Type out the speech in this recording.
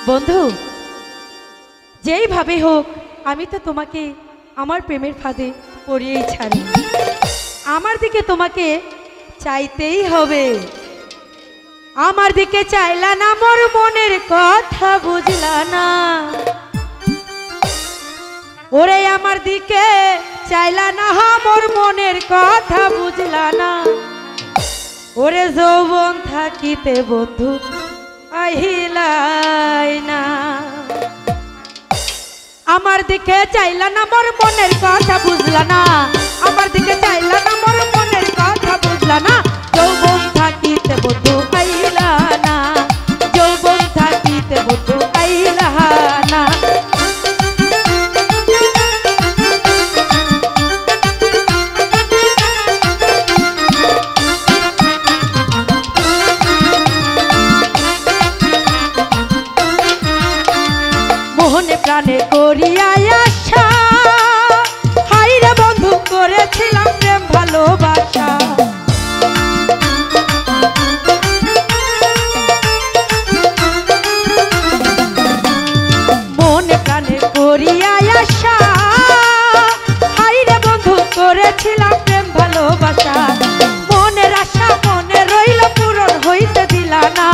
বন্ধু, যেইভাবে হোক আমি তো তোমাকে আমার প্রেমের ফাঁদে পড়িয়েই ছাড়ি। আমার দিকে তোমাকে চাইতেই হবে। আমার দিকে চাইলা না, মোর মনের কথা বুঝলা না। ওরে আমার দিকে চাইলা না, মোর মনের কথা বুঝলা না। ওরে যৌবন থাকিতে বন্ধু আহিলাই না। আমার দিকে চাইলা না, মোর মনের কথা বুঝলা না। আমার দিকে চাইলা না, মোর মনের কথা বুঝলা না। যৌবন থাকিতে বন্ধু আইলা না। যৌবন থাকিতে বন্ধু আইলা না। মনে প্রাণে করিয়া আশা, হাইরে বন্ধু করেছিলাম প্রেম ভালোবাসা। মনে প্রাণে করিয়া আশা, হাইরে বন্ধু করেছিলাম প্রেম ভালোবাসা। মনের আশা মনে রইল, পূরণ হইতে দিলা না।